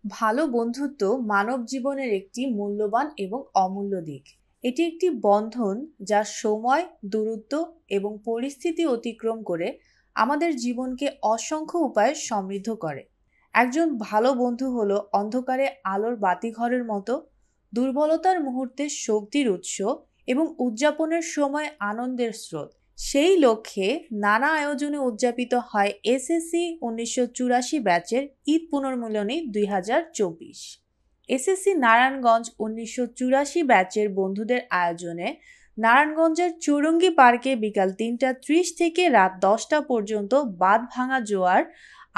ভালো বন্ধুত্ব মানব জীবনের একটি মূল্যবান এবং অমূল্য দিক। এটি একটি বন্ধন যা সময়, দূরত্ব এবং পরিস্থিতি অতিক্রম করে আমাদের জীবনকে অসংখ্য উপায়ে সমৃদ্ধ করে। একজন ভালো বন্ধু হলো অন্ধকারে আলোর বাতিঘরের মতো, দুর্বলতার মুহূর্তে শক্তির উৎস এবং উদযাপনের সময় আনন্দের স্রোত। সেই লক্ষ্যে নানা আয়োজনে উদযাপিত হয় এসএসসি ১৯৮৪ ব্যাচের ঈদ পুনর্মিলনী ২০২৪। এসএসসি নারায়ণগঞ্জ ১৯৮৪ ব্যাচের বন্ধুদের আয়োজনে নারায়ণগঞ্জের চৌরঙ্গি পার্কে বিকাল ৩টা ৩০ থেকে রাত ১০টা পর্যন্ত বাঁধ ভাঙা জোয়ার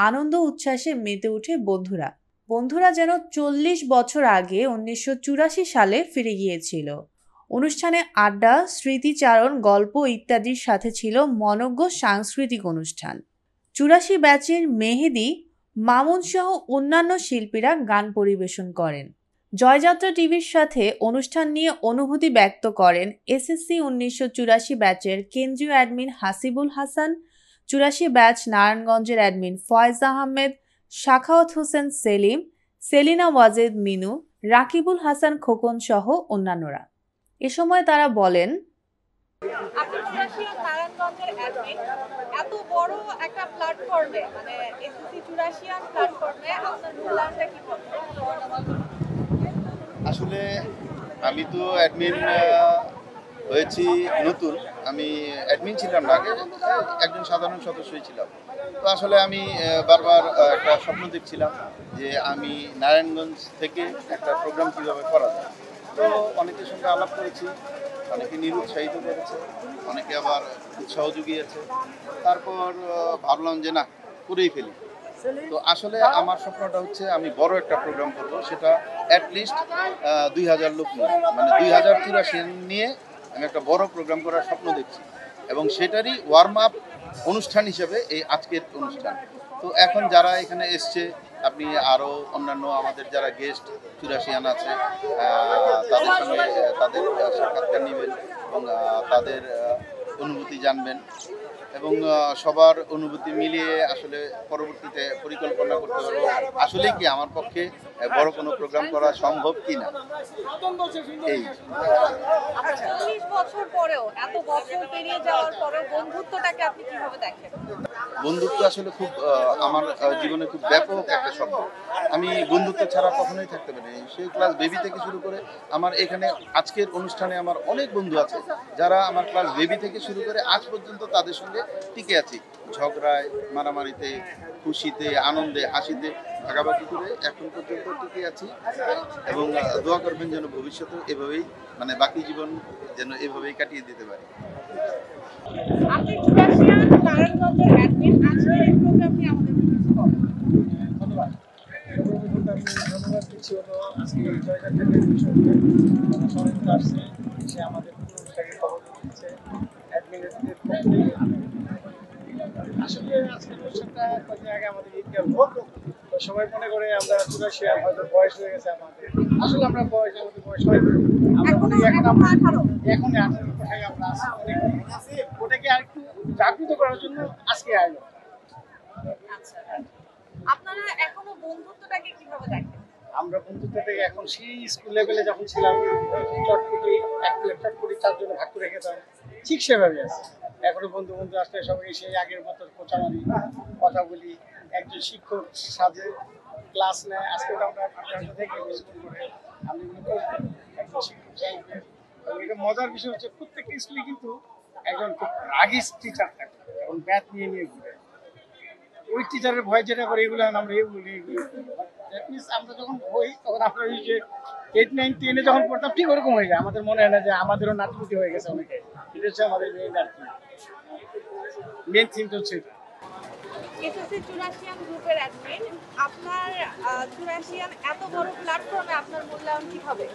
আনন্দ উচ্ছ্বাসে মেতে ওঠে বন্ধুরা। বন্ধুরা যেন ৪০ বছর আগে ১৯৮৪ সালে ফিরে গিয়েছিল। অনুষ্ঠানে আড্ডা, স্মৃতিচারণ, গল্প ইত্যাদির সাথে ছিল মনোজ্ঞ সাংস্কৃতিক অনুষ্ঠান। ৮৪ ব্যাচের মেহেদী, মামুন সহ অন্যান্য শিল্পীরা গান পরিবেশন করেন। জয়যাত্রা টিভির সাথে অনুষ্ঠান নিয়ে অনুভূতি ব্যক্ত করেন এসএসসি ১৯৮৪ ব্যাচের কেন্দ্রীয় অ্যাডমিন হাসিবুল হাসান, ৮৪ ব্যাচ নারায়ণগঞ্জের অ্যাডমিন ফয়েজ আহমেদ, সাখাওয়াত হোসেন সেলিম, সেলিনা ওয়াজেদ মিনু, রাকিবুল হাসান খোকন সহ অন্যান্যরা। এ সময় তারা বলেন, আপনি চুরাশিয়া নারায়ণগঞ্জের অ্যাডমিন, এত বড় একটা প্ল্যাটফর্মে মানে এসএসসি চুরাশিয়ান প্ল্যাটফর্মে আপনার মূল্যায়নটা কি হবে? আসলে আমি তো অ্যাডমিন হয়েছি নতুন। আমি অ্যাডমিন ছিলাম না আগে, একজন সাধারণ সদস্যই ছিলাম। তো আসলে আমি বারবার একটা স্বপ্ন দেখছিলাম যে আমি নারায়ণগঞ্জ থেকে একটা প্রোগ্রাম কীভাবে করা যায়। তো অনেকের সঙ্গে আলাপ করেছি, অনেকে নিরুৎসাহিত করেছে, অনেকে আবার উৎসাহ জুগিয়েছে। তারপর ভাবলাম যে না, করেই ফেলি। তো আসলে আমার স্বপ্নটা হচ্ছে আমি বড় একটা প্রোগ্রাম করব, সেটা অ্যাটলিস্ট ২,০০০ লোক নিয়ে, মানে ২,০৮৪ নিয়ে আমি একটা বড় প্রোগ্রাম করার স্বপ্ন দেখছি, এবং সেটারই ওয়ার্ম আপ অনুষ্ঠান হিসেবে এই আজকের অনুষ্ঠান। তো এখন যারা এখানে এসছে, আপনি আরও অন্যান্য আমাদের যারা গেস্ট চুরাশিয়ান আছে, তাদের সঙ্গে তাদের সাক্ষাৎকার নেবেন এবং তাদের অনুভূতি জানবেন, এবং সবার অনুভূতি মিলিয়ে আসলে পরবর্তীতে পরিকল্পনা করতে পারবো আসলে কি আমার পক্ষে বড় কোনো প্রোগ্রাম করা সম্ভব কি না। এই ৪০ বছর পরেও, এত বছর পেরিয়ে যাওয়ার পরেও বন্ধুত্বটাকে আপনি কিভাবে দেখেন? বন্ধুত্ব আসলে খুব আমার জীবনে খুব ব্যাপক একটা শব্দ। আমি বন্ধুত্ব ছাড়া কখনোই থাকতে পারি না। সেই ক্লাস বেবি থেকে শুরু করে আমার এখানে আজকের অনুষ্ঠানে আমার অনেক বন্ধু আছে, যারা আমার ক্লাস বেবি থেকে শুরু করে আজ পর্যন্ত তাদের সঙ্গে টিকে আছি। ঝগড়ায়, মারামারিতে, খুশিতে, আনন্দে, হাসিতে ভাগাভাগি করে এখন পর্যন্ত টিকে আছি, এবং দোয়া করবেন যেন ভবিষ্যতেও এভাবেই, মানে বাকি জীবন যেন এভাবেই কাটিয়ে দিতে পারি। আপনি চুরাশিয়া নারায়ণগঞ্জের অ্যাডমিন, আজকের এই প্রোগ্রাম নিয়ে আমাদের কিছু বলুন। ধন্যবাদ। সর্বপ্রথম আমি ধন্যবাদ দিচ্ছি হলো আজকে এই জয়যাত্রার বিষয়কে যারা সবাই আসছে, সে আমাদের অনুষ্ঠানে খবর দিচ্ছে অ্যাডমিনের পক্ষ থেকে। আসলে আজকের অনুষ্ঠানটা কয়েকদিন আগে আমাদের ঈদ গেল, তো সবাই মনে করে আমরা চুরাশিয়া হয়তো বয়স হয়ে গেছে আমাদের। আসলে আমরা আমাদের বয়স হয় এখন 18 কোথায় আমরা আছি, ওটাকে আর একটু জাগ্রত করার জন্য আজকে আয়োজন। আচ্ছা, আপনারা এখনো বন্ধুত্বটাকে কিভাবে দেখেন? আমরা বন্ধুত্বটাকে এখন সেই স্কুল লেভেলে যখন ছিলাম, চটপটি এক প্লেট চটপটি 4 জনে ভাগ করে খেতাম, ঠিক সেভাবে আছে। এখনো বন্ধু বন্ধু আসলে সবাই সেই আগের মতো কোচামারি কথা বলি, একজন শিক্ষক সাথে ক্লাস নেয়। আজকে আমরা থেকে স্কুল করে আমি একজন শিক্ষক সাহেব। এটা মজার বিষয় হচ্ছে প্রত্যেকটা স্কুলে কিন্তু একজন খুব রাগী টিচার থাকে এবং ব্যাট নিয়ে নিয়ে ঘুরে। ওই টিচারের ভয় যেটা করে এগুলো আমরা এগুলো আমরা যখন হই তখন আমরা ওই যে 8, 9, 10-এ যখন পড়তাম ঠিক ওরকম হয়ে যায়। আমাদের মনে হয় না যে আমাদেরও নাটকুটি হয়ে গেছে অনেকে। এটা হচ্ছে আমাদের মেইন আর কি, মেইন থিমটা হচ্ছে এটা। এসএসসি চুরাশিয়ান গ্রুপের অ্যাডমিন, আপনার চুরাশিয়ান এত বড় প্ল্যাটফর্মে আপনার মূল্যায়ন কি হবে?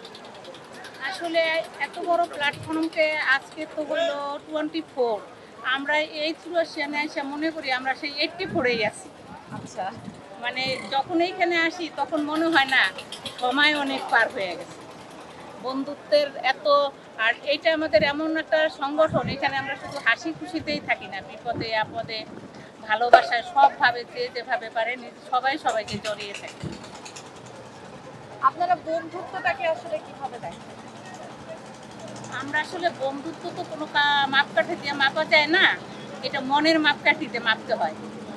আসলে এত বড় প্ল্যাটফর্মকে আজকে তো হলো 24, আমরা এই চুরাশিয়ানে এসে মনে করি আমরা সেই 84-এই আছি। আচ্ছা, মানে যখন এইখানে আসি তখন মনে হয় না সময় অনেক পার হয়ে গেছে। বন্ধুত্বের এত, আর এইটা আমাদের এমন একটা সংগঠন, এখানে আমরা শুধু হাসি খুশিতেই থাকি না, বিপদে আপদে ভালোবাসায় সবভাবে যে যেভাবে পারে সবাই সবাইকে জড়িয়ে থাকে। বন্ধুত্বটাকে আসলে কিভাবে দেখেন? আমরা আসলে বন্ধুত্ব তো কোনো মাপকাঠি দিয়ে মাপা যায় না, এটা মনের মাপকাঠিতে মাপতে হয়।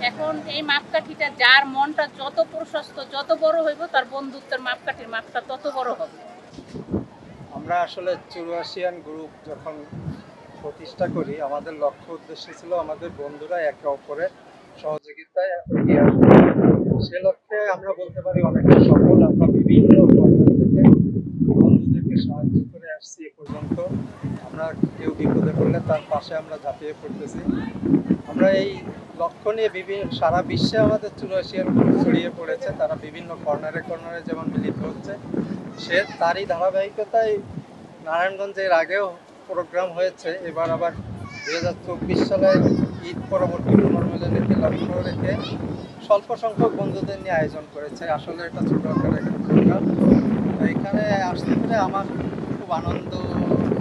এখন এই মাপকাঠিটা যার মনটা যত প্রশস্ত, যত বড় হইব, তার বন্ধুত্বের মাপকাঠির মাপটা তত বড় হবে। আমরা আসলে চুরাশিয়ান গ্রুপ যখন প্রতিষ্ঠা করি, আমাদের লক্ষ্য উদ্দেশ্য ছিল আমাদের বন্ধুরা একে অপরের সহযোগিতায় এগিয়ে আসবে। সে লক্ষ্যে আমরা বলতে পারি অনেকটা সফল। আমরা বিভিন্ন কর্নার থেকে বন্ধুদেরকে সাহায্য করে আসছি এ পর্যন্ত। আমরা কেউ বিপদে পড়লে তার পাশে আমরা ঝাঁপিয়ে পড়তেছি। আমরা এই লক্ষ্য নিয়ে সারা বিশ্বে আমাদের চুরাশিয়ান গ্রুপ ছড়িয়ে পড়েছে। তারা বিভিন্ন কর্নারে কর্নারে যেমন মিলিত হচ্ছে, তারই ধারাবাহিকতায় নারায়ণগঞ্জের আগেও প্রোগ্রাম হয়েছে। এবার আবার 2024 সালে ঈদ পরবর্তী পুনর্মিলনীকে লক্ষ্য রেখে স্বল্প সংখ্যক বন্ধুদের নিয়ে আয়োজন করেছে। আসলে এটা ছোট আকারের একটা প্রোগ্রাম। এখানে আসতে পেরে আমার খুব আনন্দ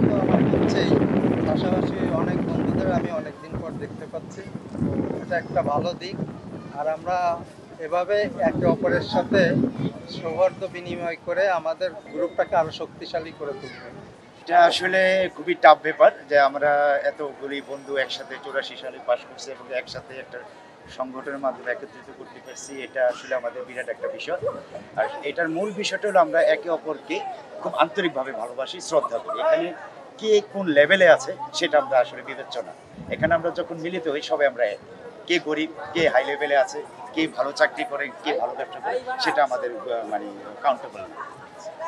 তো আমার হচ্ছেই, পাশাপাশি অনেক বন্ধুদের আমি অনেকদিন পর দেখতে পাচ্ছি। এটা একটা ভালো দিক। আর আমরা এভাবে একে অপরের সাথে সৌহার্দ্য বিনিময় করে আমাদের গ্রুপটাকে আরো শক্তিশালী করে তুলব। এটা আসলে খুবই টাফ ব্যাপার যে আমরা এতগুলি বন্ধু একসাথে 84 সালে পাশ করছি এবং একসাথে একটা সংগঠনের মাধ্যমে একত্রিত করতে পারছি। এটা আসলে আমাদের বিরাট একটা বিষয়। আর এটার মূল বিষয়টা হলো আমরা একে অপরকে খুব আন্তরিকভাবে ভালোবাসি, শ্রদ্ধা করি। এখানে কে কোন লেভেলে আছে সেটা আমরা আসলে বিবেচ্য না। এখানে আমরা যখন মিলিত হই সবাই আমরা কে গরিব, কে হাই লেভেলে আছে, কে ভালো চাকরি করে, কে ভালো ব্যবসা করে, সেটা আমাদের মানে কাউন্টেবল না।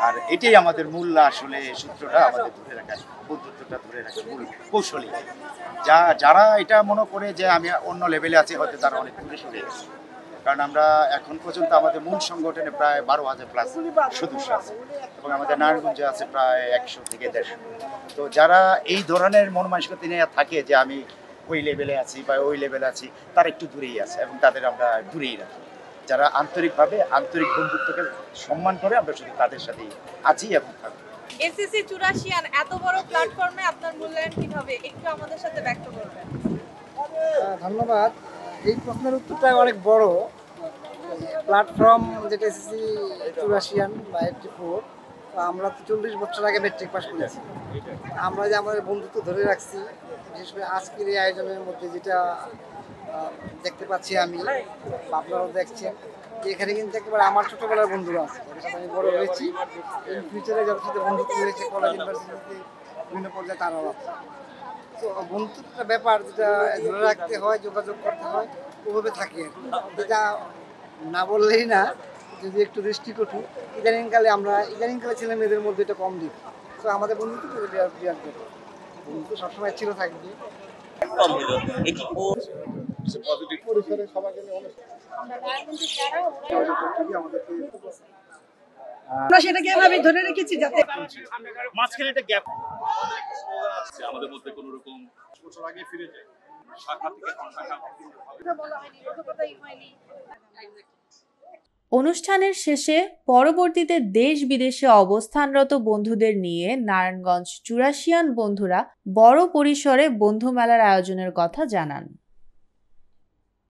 আর এটাই আমাদের মূল আসলে সূত্রটা আমাদের ধরে রাখা, বন্ধুত্বটা ধরে রাখার মূল কৌশলী। যারা এটা মনে করে যে আমি অন্য লেভেলে আছি, হয়তো তারা অনেক দূরে সরে গেছে। কারণ আমরা এখন পর্যন্ত আমাদের মূল সংগঠনে প্রায় 12,000 প্লাস সদস্য আছে এবং আমাদের নারায়ণগঞ্জে আছে প্রায় 100 থেকে 150। তো যারা এই ধরনের মন মানসিকতা নিয়ে থাকে যে আমি ওই লেভেলে আছি বা ওই লেভেলে আছি, তারা একটু দূরেই আছে এবং তাদের আমরা দূরেই রাখি। যারা আন্তরিকভাবে আন্তরিক বন্ধুত্বকে সম্মান করে, আমরা শুধু তাদের সাথেই আছি এবং থাকবো। এসএসসি চুরাশিয়ান এত বড় প্ল্যাটফর্মে আপনার মূল্যায়ন কিভাবে একটু আমাদের সাথে ব্যক্ত করবেন? ধন্যবাদ। এই প্রশ্নের উত্তরটা অনেক বড়। প্ল্যাটফর্ম যেটা এসএসসি চুরাশিয়ান বা 84, আমরা তো 40 বছর আগে মেট্রিক পাস করেছি। আমরা যে আমাদের বন্ধুত্ব ধরে রাখছি, বিশেষ করে আজকের এই আয়োজনের মধ্যে যেটা দেখতে পাচ্ছি আমি, আপনারাও দেখছেন, যে এখানে কিন্তু একেবারে আমার ছোটবেলার বন্ধুরা আছে, যাদের সাথে আমি বড় হয়েছি। এই ফিউচারে যাদের সাথে বন্ধুত্ব হয়েছে কলেজ ইউনিভার্সিটিতে বিভিন্ন পর্যায়ে তারাও আছে। তো বন্ধুত্বটা ব্যাপার যেটা ধরে রাখতে হয়, যোগাযোগ করতে হয়, ওভাবে থাকে। যেটা না বললেই না, যদি একটু দৃষ্টিকটু, ইদানিংকালে ছেলে মেয়েদের মধ্যে এটা কম দিক। তো আমাদের বন্ধুত্ব বিরাট বিরাট ব্যাপার। বন্ধুত্ব সবসময় ছিল, থাকবে। পরিসরে সবাইকে নিয়ে আমরা সেটাকে এভাবে ধরে রেখেছি যাতে মাঝখানে একটা গ্যাপ আমাদের মধ্যে কোনো রকম বছর আগে ফিরে যায়, শাখা থেকে শাখা। অনুষ্ঠানের শেষে পরবর্তীতে দেশ বিদেশে অবস্থানরত বন্ধুদের নিয়ে নারায়ণগঞ্জ চুরাশিয়ান বন্ধুরা বড় পরিসরে বন্ধু মেলার আয়োজনের কথা জানান।